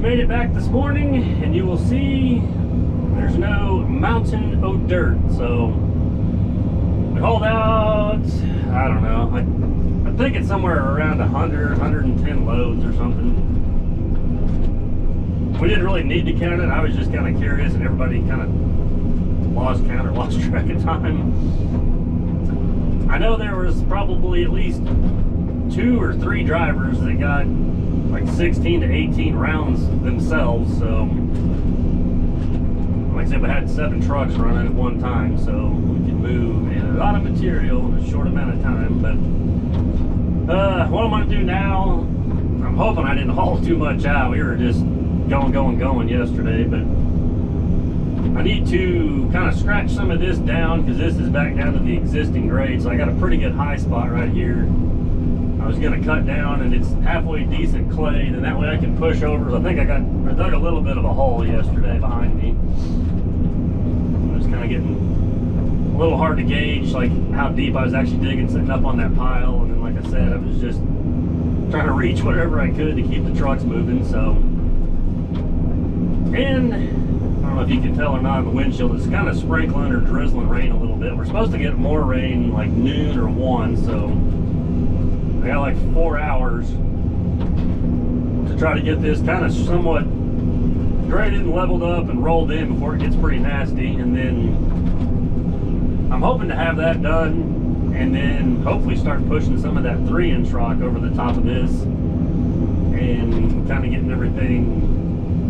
made it back this morning, and you will see there's no mountain of dirt. So we hauled out, I don't know, I think it's somewhere around 100, 110 loads or something. We didn't really need to count it. I was just kind of curious, and everybody kind of lost count or lost track of time. I know there was probably at least 2 or 3 drivers that got like 16 to 18 rounds themselves. So like I said, we had 7 trucks running at one time, so we could move a lot of material in a short amount of time. But what I'm going to do now, I'm hoping I didn't haul too much out. We were just going yesterday, but I need to kind of scratch some of this down because this is back down to the existing grade. So I got a pretty good high spot right here. I was going to cut down, and it's halfway decent clay, and that way I can push over. I think I dug a little bit of a hole yesterday behind me. It was kind of getting a little hard to gauge like how deep I was actually digging sitting up on that pile. And then, like I said, I was just trying to reach whatever I could to keep the trucks moving. So, and I don't know if you can tell or not in the windshield, it's kind of sprinkling or drizzling rain a little bit. We're supposed to get more rain like noon or 1, so I got like 4 hours to try to get this kind of somewhat graded and leveled up and rolled in before it gets pretty nasty. And then I'm hoping to have that done, and then hopefully start pushing some of that 3-inch rock over the top of this and kind of getting everything,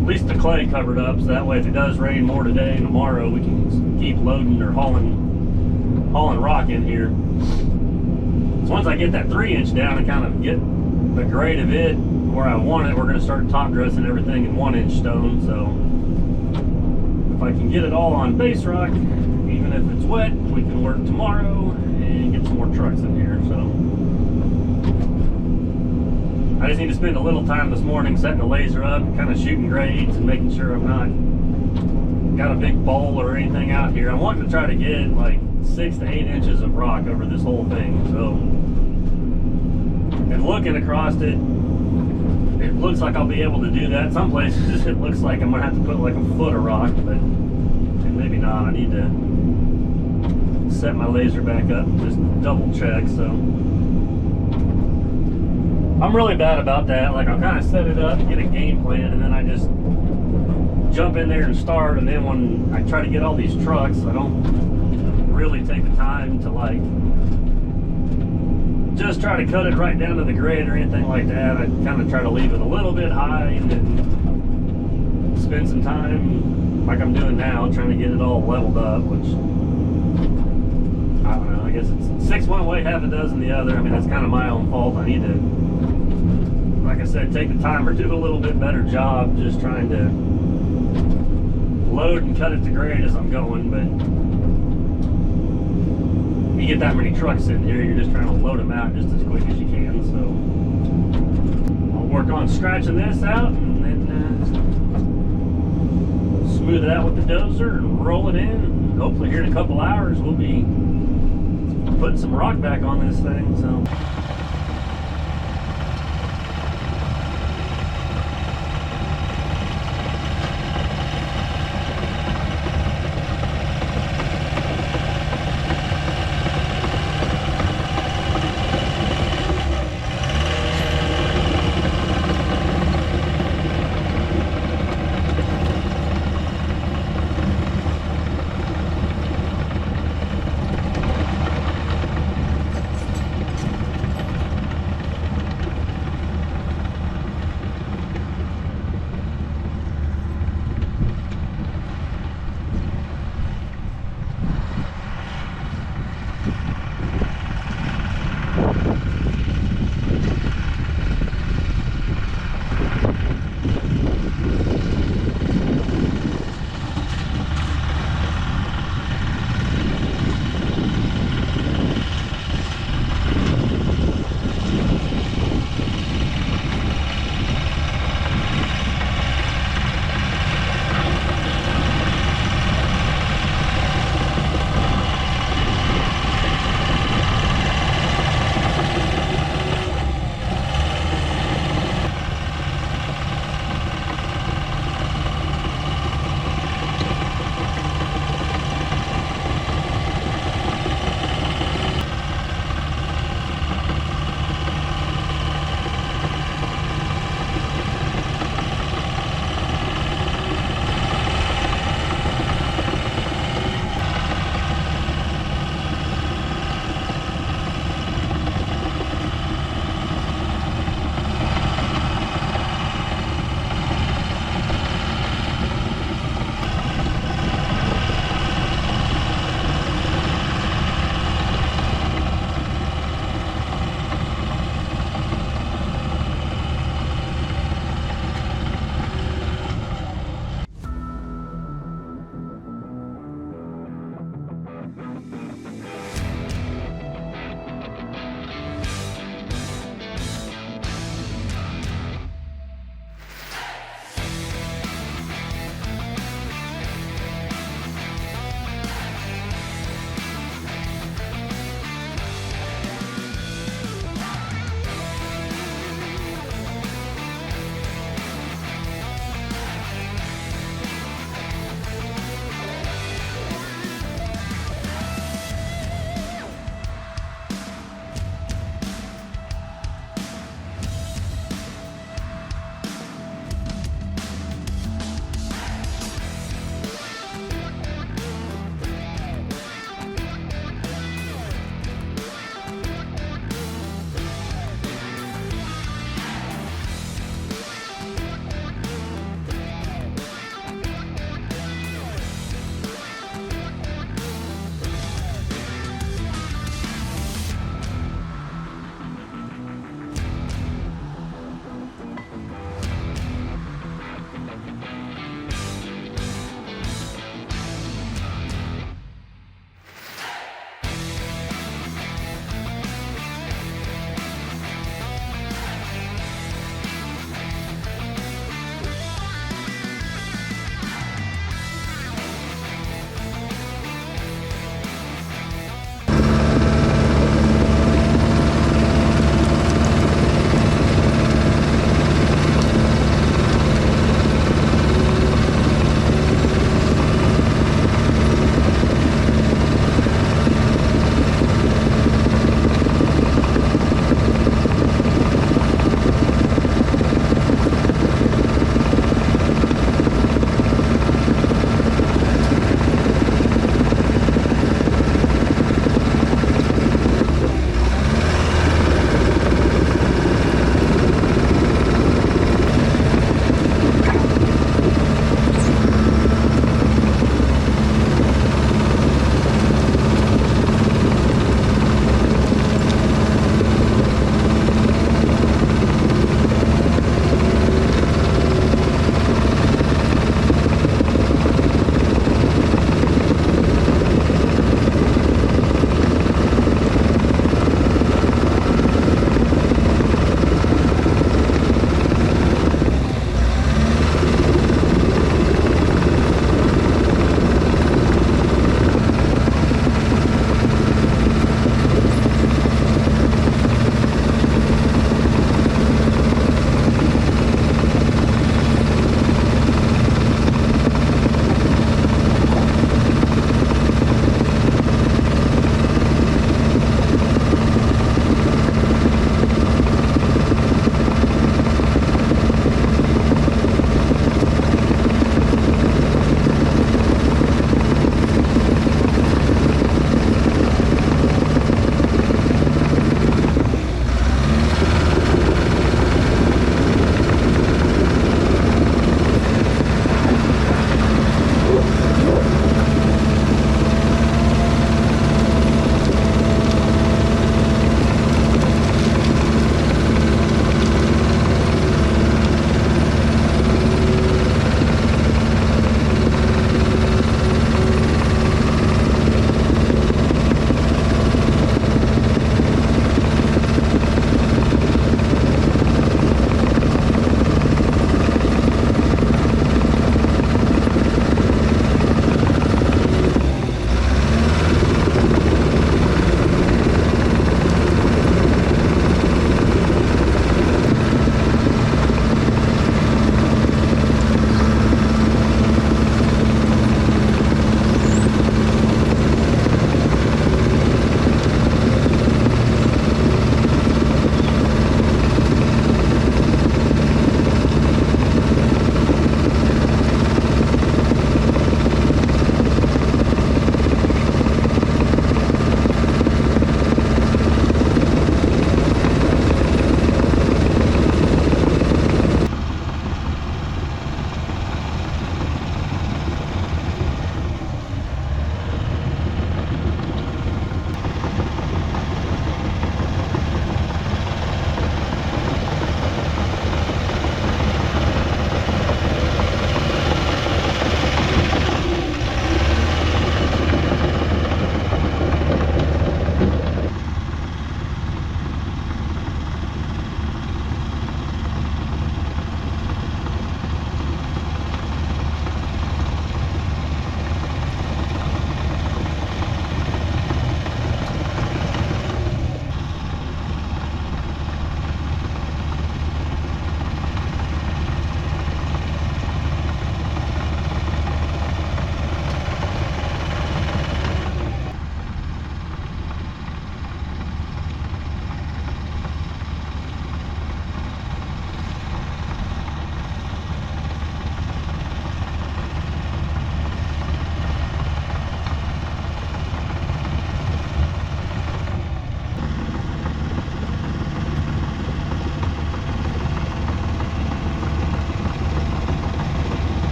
at least the clay, covered up, so that way if it does rain more today and tomorrow, we can keep loading or hauling rock in here. So once I get that 3-inch down and kind of get the grade of it where I want it, we're going to start top dressing everything in 1-inch stone. So if I can get it all on base rock, even if it's wet, we can work tomorrow and get some more trucks in here. So I just need to spend a little time this morning setting the laser up, kind of shooting grades and making sure I'm not got a big bowl or anything out here. I'm wanting to try to get like 6 to 8 inches of rock over this whole thing. So, and looking across it, it looks like I'll be able to do that. Some places it looks like I'm gonna have to put like a foot of rock, but maybe not. I need to set my laser back up and just double check. So I'm really bad about that. Like, I'll kind of set it up, get a game plan, and then I just jump in there and start. And then when I try to get all these trucks, I don't really take the time to like just try to cut it right down to the grade or anything like that. I kind of try to leave it a little bit high and then spend some time like I'm doing now trying to get it all leveled up, which I don't know, I guess it's 6 one way, half a dozen the other. I mean, that's kind of my own fault. I need to, like I said, take the time or do a little bit better job just trying to load and cut it to grade as I'm going. But you get that many trucks in here, you're just trying to load them out just as quick as you can. So I'll work on scratching this out and then smooth it out with the dozer and roll it in. Hopefully here in a couple hours we'll be putting some rock back on this thing. So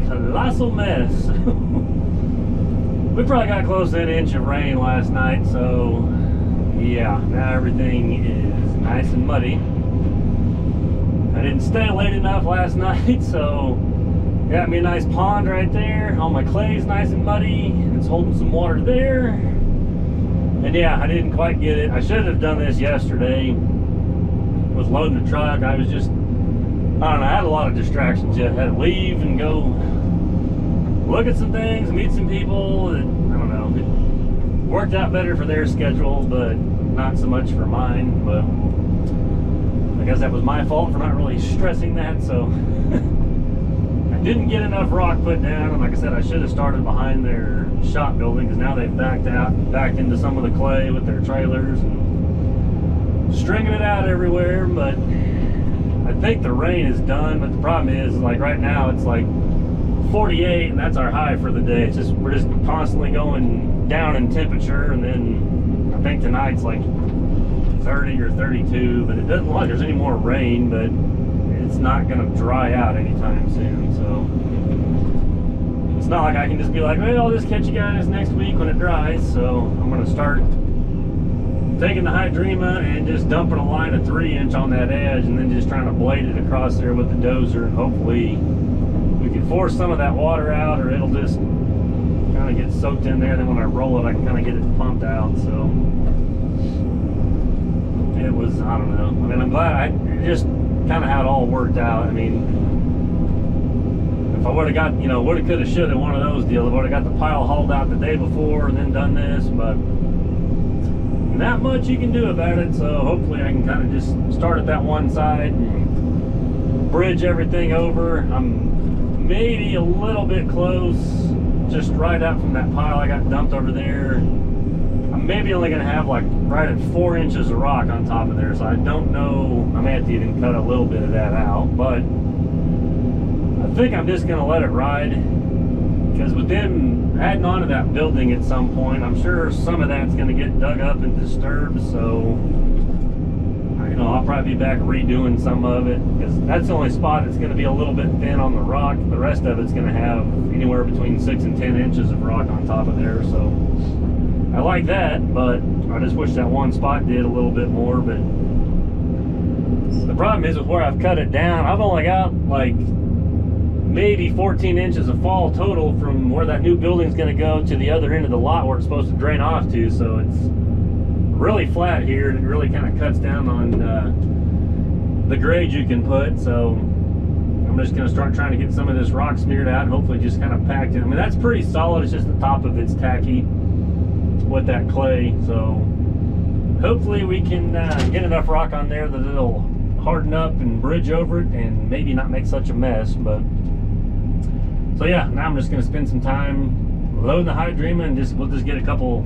colossal mess. We probably got close to an inch of rain last night, so yeah, now everything is nice and muddy. I didn't stay late enough last night, so got me a nice pond right there. All my clay's nice and muddy. It's holding some water there. And yeah, I didn't quite get it. I should have done this yesterday with loading the truck. I was just, I don't know, I had a lot of distractions yet. I had to leave and go look at some things, meet some people. I don't know. It worked out better for their schedule, but not so much for mine. But I guess that was my fault for not really stressing that. So I didn't get enough rock put down. And like I said, I should have started behind their shop building, because now they've backed into some of the clay with their trailers and stringing it out everywhere. But I think the rain is done. But the problem is, like right now, it's like 48, and that's our high for the day. It's just, we're just constantly going down in temperature, and then I think tonight's like 30 or 32, but it doesn't look like there's any more rain, but it's not going to dry out anytime soon. So it's not like I can just be like, well, I'll just catch you guys next week when it dries. So I'm going to start taking the hydrema and just dumping a line of 3-inch on that edge, and then just trying to blade it across there with the dozer, and hopefully we can force some of that water out, or it'll just kind of get soaked in there. Then when I roll it, I can kind of get it pumped out. So it was, I don't know. I mean, I'm glad I just kind of how it all worked out. I mean, if I would have got, you know, woulda, coulda, shoulda, one of those deals, I would have got the pile hauled out the day before and then done this, but not much you can do about it. So hopefully I can kind of just start at that one side and bridge everything over. I'm maybe a little bit close, just right up from that pile I got dumped over there. I'm maybe only going to have like right at 4 inches of rock on top of there, so I don't know. I may have to even cut a little bit of that out, but I think I'm just going to let it ride, because with them adding on to that building at some point, I'm sure some of that's going to get dug up and disturbed. So you know, I'll probably be back redoing some of it, because that's the only spot that's going to be a little bit thin on the rock. The rest of it's going to have anywhere between 6 and 10 inches of rock on top of there. So I like that, but I just wish that one spot did a little bit more. But the problem is with where I've cut it down, I've only got like maybe 14 inches of fall total from where that new building's going to go to the other end of the lot where it's supposed to drain off to. So it's really flat here, and it really kind of cuts down on the grade you can put. So I'm just going to start trying to get some of this rock smeared out and hopefully just kind of packed in. I mean, that's pretty solid. It's just the top of it's tacky with that clay. So hopefully we can get enough rock on there that it'll harden up and bridge over it and maybe not make such a mess. But so yeah, now I'm just going to spend some time loading the hydrema, and we'll just get a couple,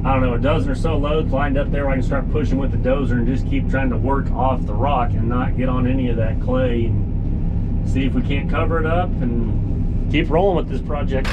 I don't know, a dozen or so loads lined up there where I can start pushing with the dozer and just keep trying to work off the rock and not get on any of that clay, and see if we can't cover it up and keep rolling with this project.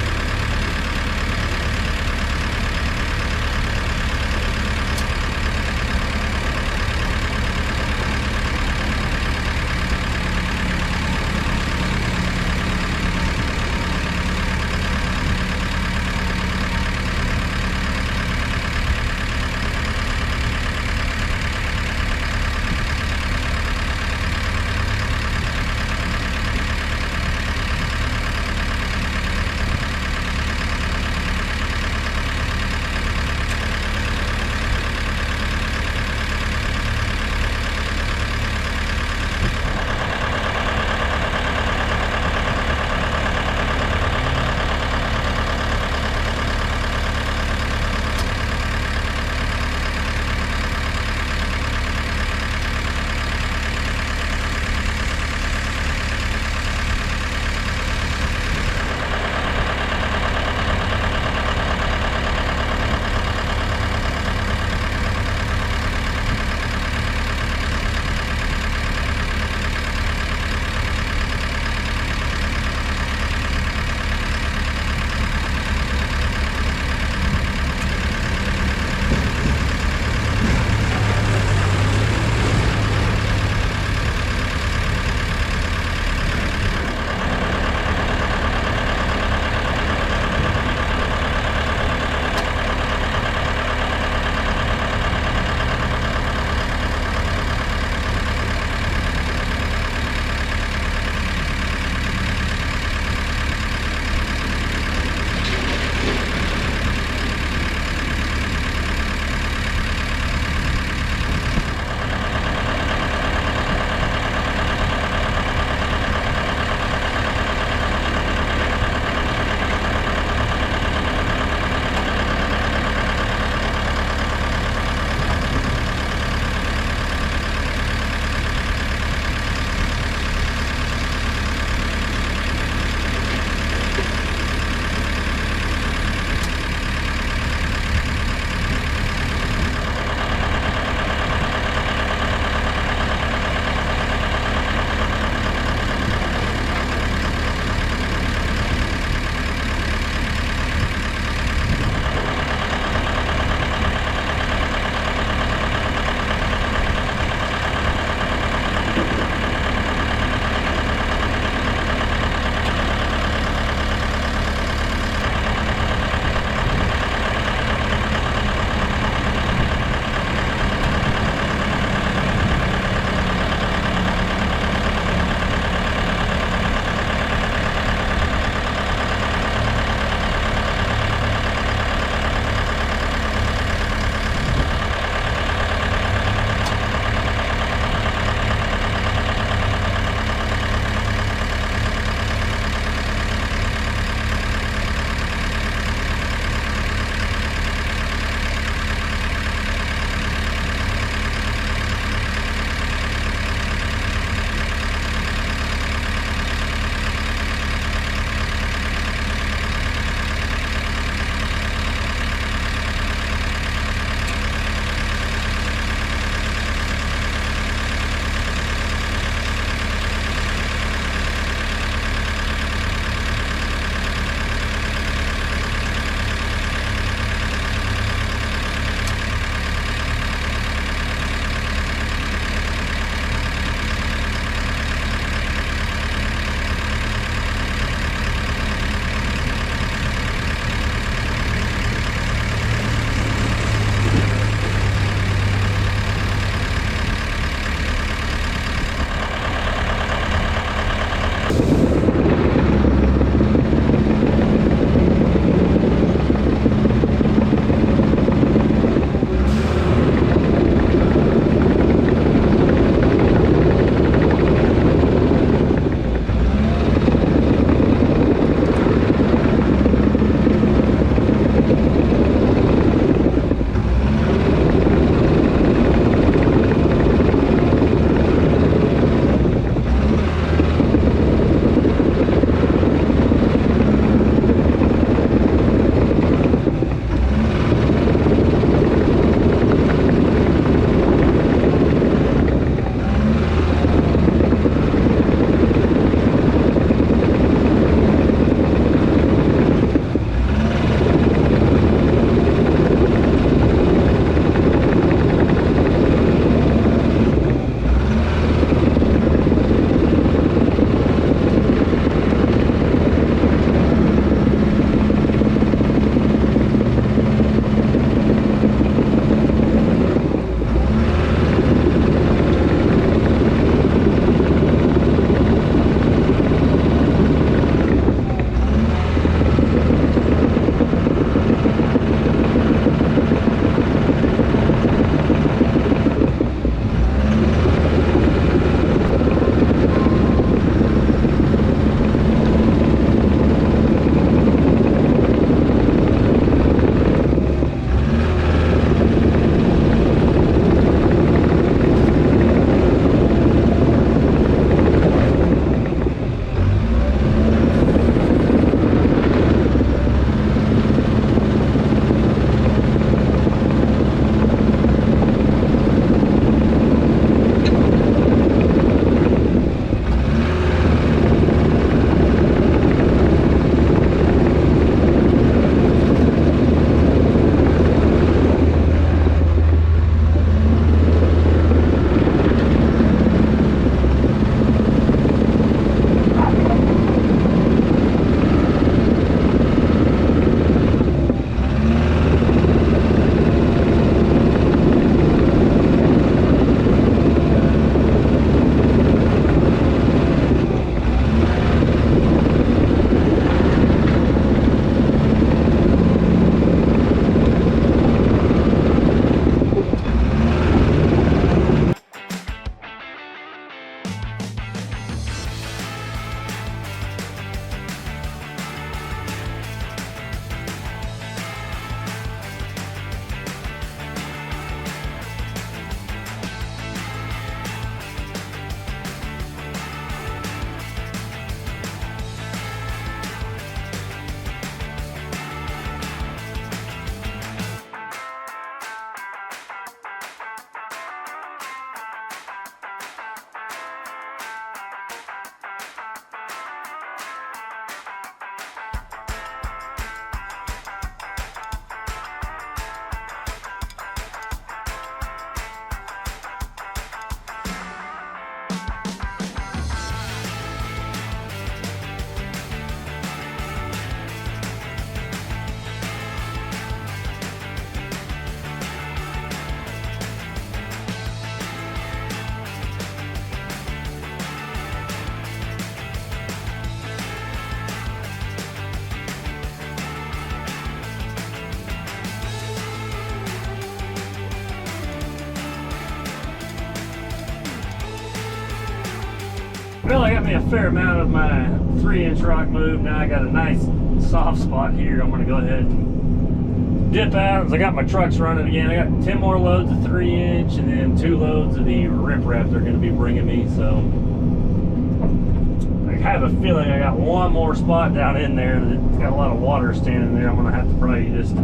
Well, I got me a fair amount of my 3-inch rock moved. Now I got a nice soft spot here. I'm gonna go ahead and dip out. As I got my trucks running again. I got 10 more loads of 3-inch and then 2 loads of the riprap they're gonna be bringing me. So I have a feeling I got one more spot down in there that's got a lot of water standing there. I'm gonna have to probably just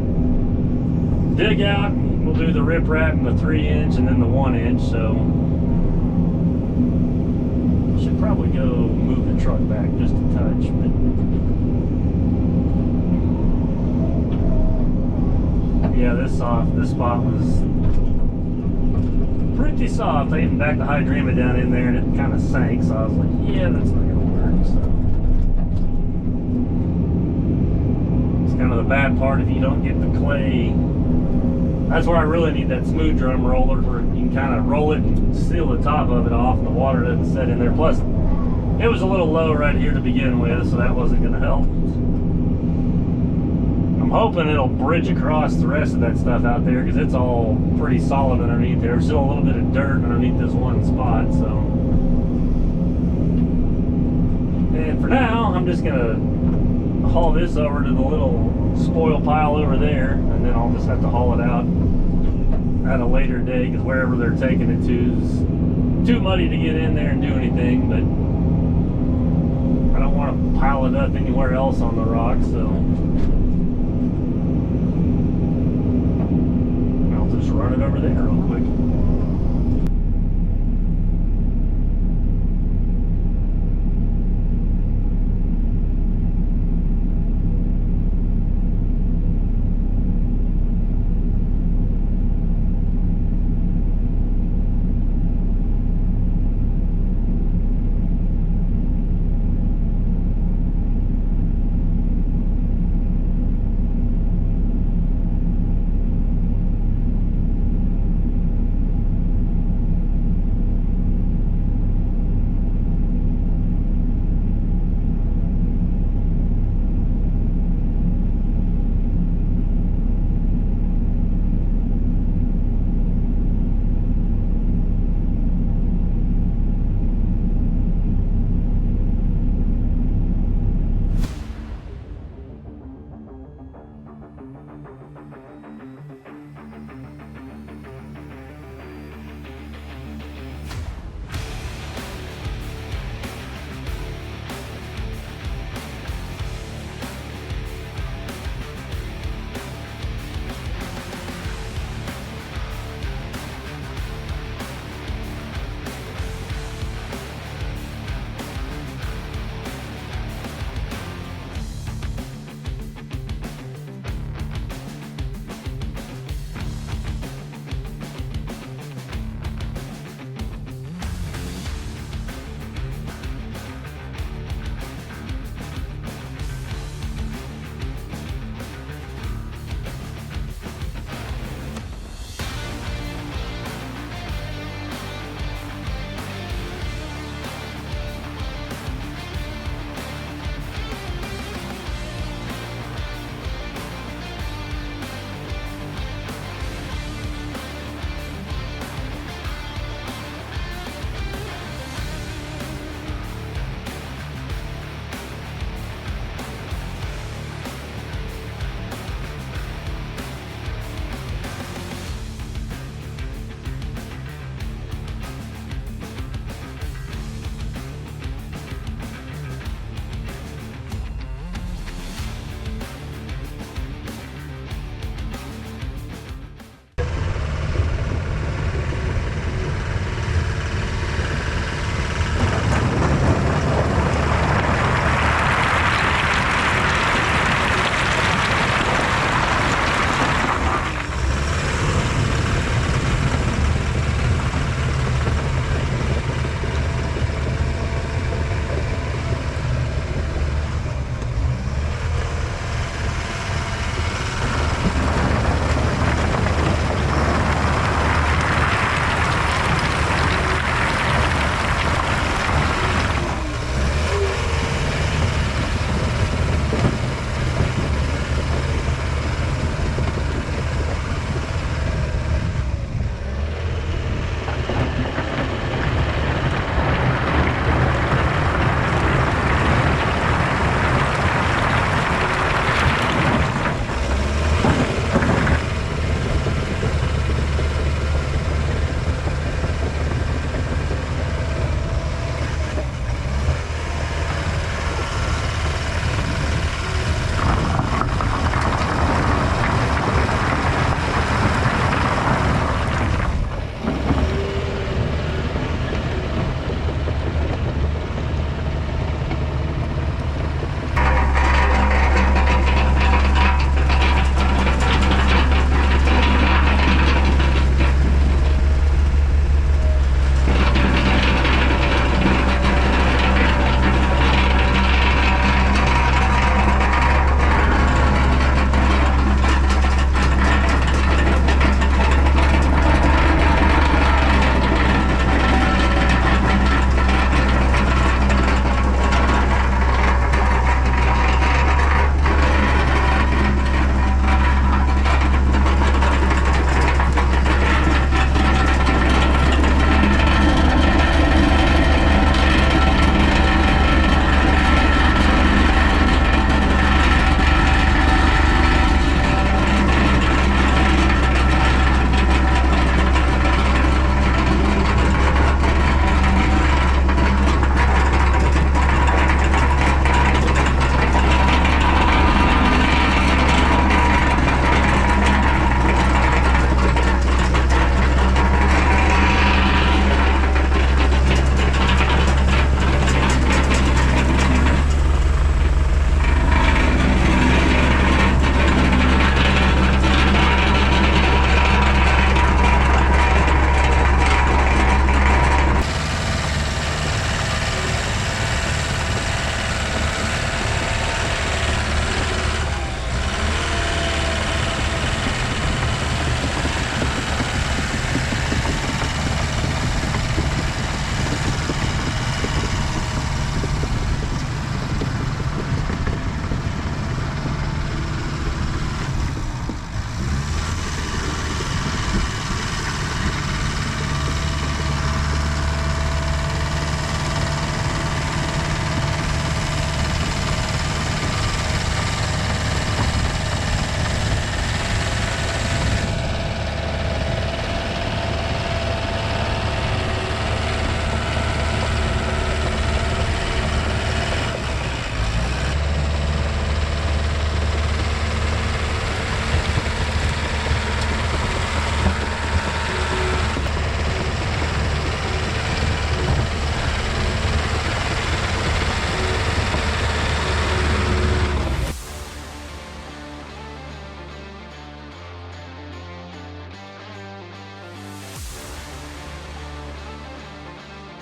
dig out. We'll do the riprap and the 3-inch and then the 1-inch. So should probably go move the truck back just a touch, but yeah, this spot was pretty soft. I even backed the hydrema down in there and it kind of sank, so I was like, yeah, that's not gonna work. So it's kind of the bad part if you don't get the clay. That's where I really need that smooth drum roller where you can kind of roll it and seal the top of it off and the water doesn't set in there. Plus, it was a little low right here to begin with, so that wasn't going to help. I'm hoping it'll bridge across the rest of that stuff out there because it's all pretty solid underneath there. There's still a little bit of dirt underneath this one spot, so. And for now, I'm just going to haul this over to the little spoil pile over there, and then I'll just have to haul it out at a later day because wherever they're taking it to is too muddy to get in there and do anything. But I don't want to pile it up anywhere else on the rock, so I'll just run it over there real quick.